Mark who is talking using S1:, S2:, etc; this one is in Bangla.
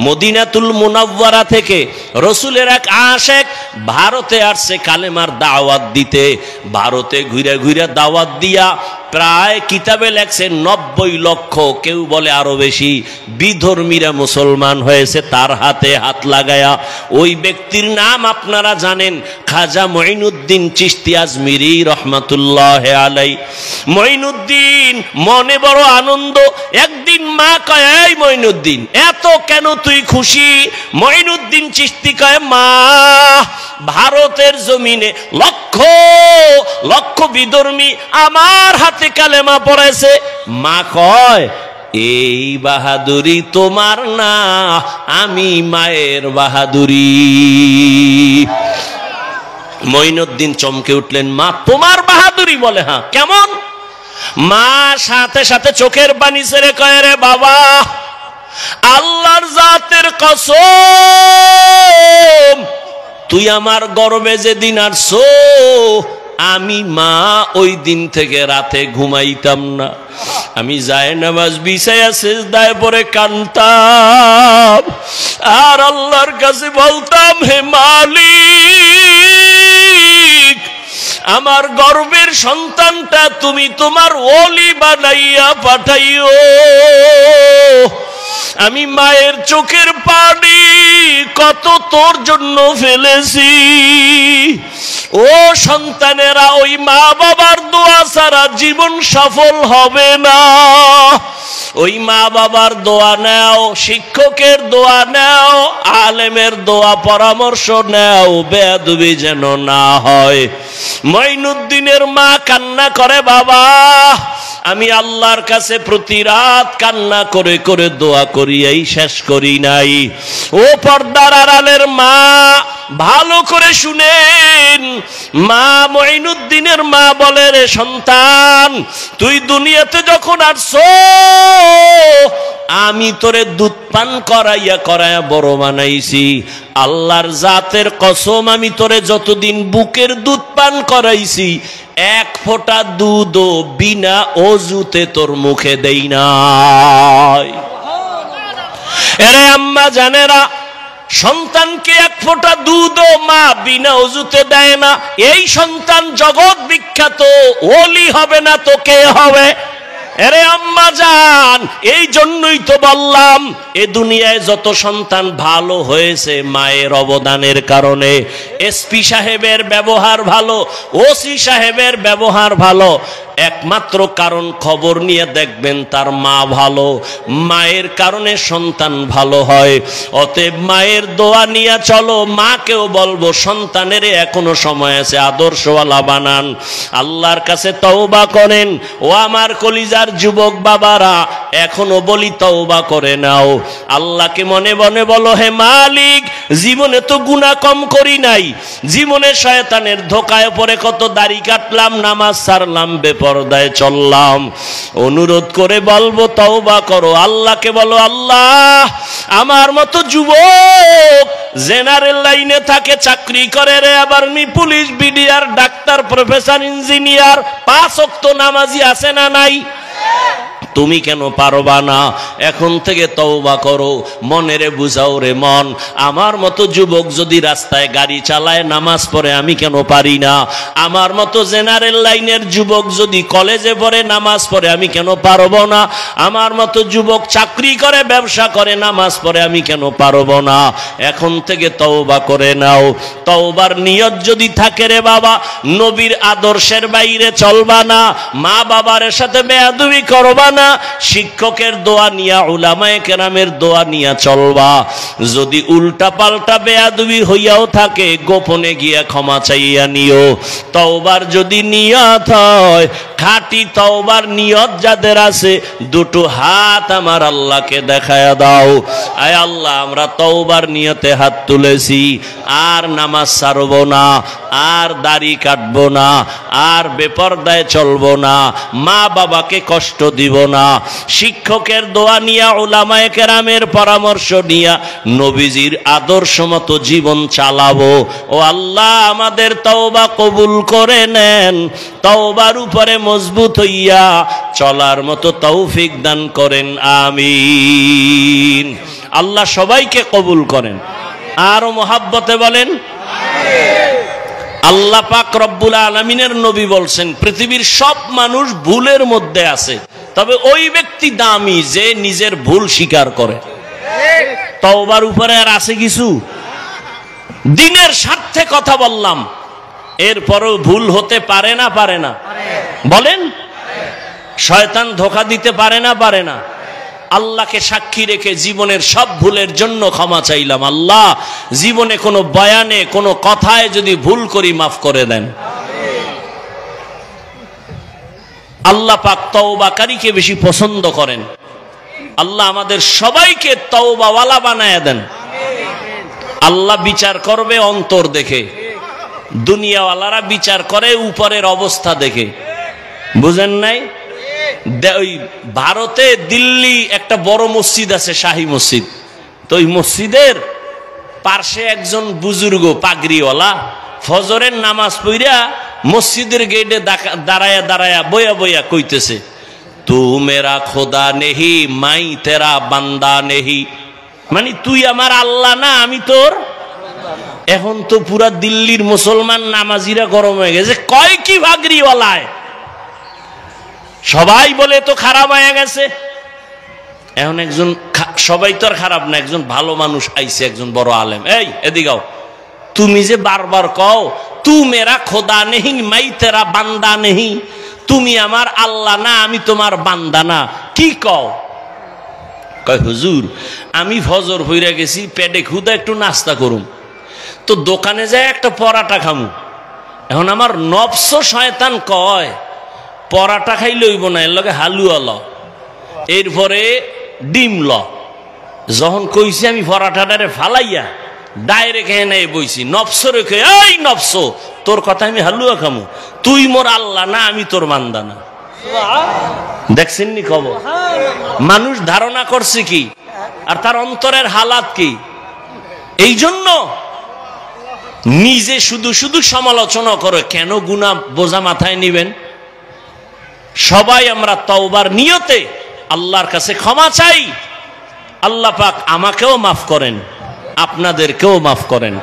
S1: মদিনাতুল মুনাওয়ারা থেকে রসুলের এক আশেক ভারতে আসছে কালেমার দাওয়াত দিতে। ভারতে ঘুরে ঘুরে দাওয়াত দিয়া প্রায় কিতাবে লেখছে 90 লক্ষ, কেউ বলে আরো বেশি, বিধর্মীরা মুসলমান হয়েছে তার হাতে হাত লাগায়া। ওই ব্যক্তির নাম আপনারা জানেন, খাজা মঈনুদ্দিন চিশতি আজমিরি রহমাতুল্লাহ আলাই। মঈনুদ্দিন মনে বড় আনন্দ। একদিন মা কয়, এই মঈনুদ্দিন এত কেন তুই খুশি? মঈনুদ্দিন চিশতি কয়, মা ভারতের জমিনে লক্ষ লক্ষ বিধর্মী আমার হাতে কালেমা পড়েছে। মা কয়, এই বাহাদুরি তোমার না, আমি মায়ের বাহাদুরি। মঈনুদ্দিন চমকে উঠলেন, মা তোমার বাহাদুরি? বলে হ্যাঁ। কেমন? মা সাথে সাথে চোখের পানি ছেড়ে কয়, রে বাবা, আল্লাহর জাতের কসম, তুই আমার গর্বে যেদিন আসছো আমি মা ওই দিন থেকে রাতে ঘুমাইতাম না। আমি জায়নামাজ বিছায়া সিজদায় পড়ে কাঁদতাম আর আল্লাহর কাছে বলতাম, হে মালিক, আমার গর্বের সন্তানটা তুমি তোমার ওলি বানাইয়া পাঠাইও। আমি মায়ের চোখের পানি কত তোর জন্য ফেলেছি। ও সন্তানেরা, ওই মা বাবার দোয়া ছাড়া জীবন সফল হবে না। ওই মা বাবার দোয়া নাও, শিক্ষকের দোয়া নাও, আলেমের দোয়া পরামর্শ নাও, বেয়াদবি যেন না হয়। মঈনুদ্দিনের মা কান্না করে, বাবা আমি আল্লাহর কাছে প্রতি রাত কান্না করে করে দোয়া করিয়াই শেষ করি নাই। ও পর্দার আড়ালের মা, ভালো করে শুনেন। মা মঈনুদ্দিনের মা বলে, রে সন্তান, তুই দুনিয়াতে যখন আসছো আমি তোরে দুধ পান করাইয়া করাইয়া বড় বানাইছি। আল্লাহর জাতের কসম, আমি তোরে যতদিন বুকের দুধ পান করাইছি এক ফোঁটা দুধও বিনা অজুতে তোর মুখে দেই নাই। এরে আম্মা জানেরা, সন্তানকে এক ফোঁটা দুধও মা বিনা অজুতে দেয় না। এই সন্তান জগৎ বিখ্যাত ওলি হবে না তো কে হবে? এরে আম্মা জান, এই জন্যই তো বললাম এ দুনিয়ায় যত সন্তান ভালো হয়েছে মায়ের অবদানের কারণে। এসপি সাহেবের ব্যবহার ভালো, ওসি সাহেবের ব্যবহার ভালো, একমাত্র কারণ খবর নিয়ে দেখবেন তার মা ভালো। মায়ের কারণে সন্তান ভালো হয়। অতএব মায়ের দোয়া নিয়ে চলো। মাকেও বলবো, সন্তানের এখনো সময় আছে, আদর্শওয়ালা বানান। আল্লাহর কাছে তওবা করেন। ও আমার কলিজার যুবক বাবারা, এখনো বলি তওবা করে নাও। আল্লাহকে মনে মনে বলো, হে মালিক, জীবনে তো গুনাহ কম করি নাই, জীবনে শয়তানের ধোকায় পড়ে কত দাড়ি কাটলাম, নামাজ ছাড়লাম, বেপরদায় চললাম। অনুরোধ করে বলবো তওবা করো। আল্লাহকে বলো, আল্লাহ আমার মতো যুবক জেনারেল লাইনে থাকে, চাকরি করে রে, আবার police, BDR, doctor, professor, engineer, 5 ওয়াক্ত নামাজি আছে না নাই? তুমি কেন পারবা না? এখন থেকে তওবা করো। মনেরে বুঝাও, রে মন, আমার মতো যুবক যদি রাস্তায় গাড়ি চালায়, নামাজ পড়ে, আমি কেন পারি না? আমার মতো জেনারেল লাইনের যুবক যদি কলেজে পড়ে, নামাজ পড়ে, আমি কেন পারবো না? আমার মতো যুবক চাকরি করে, ব্যবসা করে, নামাজ পড়ে, আমি কেন পারবো না? এখন থেকে তওবা করে নাও। তওবার নিয়ত যদি থাকে, রে বাবা, নবীর আদর্শের বাইরে চলবা না, মা বাবার সাথে বেয়াদবি করবা না, শিক্ষকের দোয়া নিয়া, উলামায়ে কেরামের দোয়া নিয়া চলবা। যদি উল্টা পাল্টা বেয়াদবি হইয়াও থাকে, গোপনে গিয়া ক্ষমা চাইয়া নিও। তওবার যদি নিয়ত হয়, খাঁটি তওবার নিয়ত যাদের আছে, দুটো হাত আমার আল্লাহকে দেখায়া দাও। আয় আল্লাহ, আমরা তওবার নিয়তে হাত তুলেছি, আর নামাজ ছাড়বো না, আর দাড়ি কাটবো না, আর বেপরদায় চলবো না, মা বাবাকে কষ্ট দিব না, শিক্ষকের দোয়া নিয়া, উলামায়ে কেরামের পরামর্শ নিয়া, নবীজির আদর্শ মতো জীবন চালাবো। ও আল্লাহ, আমাদের তওবা কবুল করে নেন। তওবার উপরে মজবুত হইয়া চলার মতো তৌফিক দান করেন, আমিন। আল্লাহ সবাইকে কবুল করেন। আরো মহাব্বতে বলেন আল্লাহ পাক রব্বুল আলামিনের নবী বলছেন পৃথিবীর সব মানুষ ভুলের মধ্যে আছে, তবে ওই ব্যক্তি দামি যে নিজের ভুল স্বীকার করে। তওবার উপরে আর আছে কিছু? দিনের স্বার্থে কথা বললাম, এরপরেও ভুল হতে পারে না পারে না? বলেন, শয়তান ধোঁকা দিতে পারে না পারে না? আল্লাহকে সাক্ষী রেখে জীবনের সব ভুলের জন্য ক্ষমা চাইলাম, আল্লাহ জীবনে কোনো বয়ানে কোনো কথায় যদি ভুল করি মাফ করে দেন। আল্লাহ পাক তওবাকারীকে বেশি পছন্দ করেন। আল্লাহ আমাদের সবাইকে তওবাওয়ালা বানায় দেন। আল্লাহ বিচার করবে অন্তর দেখে, দুনিয়াওয়ালারা বিচার করে উপরের অবস্থা দেখে। বুঝেন নাই? ওই ভারতে দিল্লি একটা বড় মসজিদ আছে, শাহী মসজিদ। তো ওই মসজিদের পার্শ্বে একজন বুজুর্গ পাগড়িওয়ালা ফজরের নামাজ পড়িয়া মসজিদের গেটে দাঁড়ায়া দাঁড়ায়া বইয়া বইয়া কইতেছে, তু মেরা খোদা নেহি মাই তেরা বান্দা নেহি, মানে তুই আমার আল্লাহ না, আমি তোর। এখন তো পুরা দিল্লির মুসলমান নামাজিরা গরম হয়ে গেছে, কয় কি পাগড়িওয়ালায়, সবাই বলে তো খারাপ হয়ে গেছে। এখন একজন, সবাই তো আর খারাপ না, একজন ভালো মানুষ আইছে, একজন বড় আলেম। এই এদিকাও, তুমি যে বারবার কও তু মেরা খোদা নেহি মাই তেরা বান্দা নেহি, তুমি আমার আল্লাহ না, আমি তোমার বান্দা না, কি কও? কয় হুজুর আমি ফজর হইরা গেছি, পেটে ক্ষুধা, একটু নাস্তা করুম, তো দোকানে যায় একটা পরাটা খামু। এখন আমার নফস শয়তান কয় পরাটা খাই লইব না, এর লগে হালুয়া ল, এরপরে ডিম ল। যখন কইছি আমি পরাটাটারে ফালাইয়া ডাইরেক্ট এনে বইছি, নফস রেখে, এই নফস তোর কথা আমি হালুয়া খামু, তুই মোর আল্লাহ না, আমি তোর বান্দা না। দেখছেন নি খবর? মানুষ ধারণা করছে কি আর তার অন্তরের হালাত কি। এই জন্য নিজে শুধু শুধু সমালোচনা করে, কেন গুনাহ বোঝা মাথায় নিবেন? সবাই আমরা তওবার নিয়তে আল্লাহর কাছে ক্ষমা চাই। আল্লাহ পাক আমাকেও মাফ করেন, আপনাদেরকেও মাফ করেন।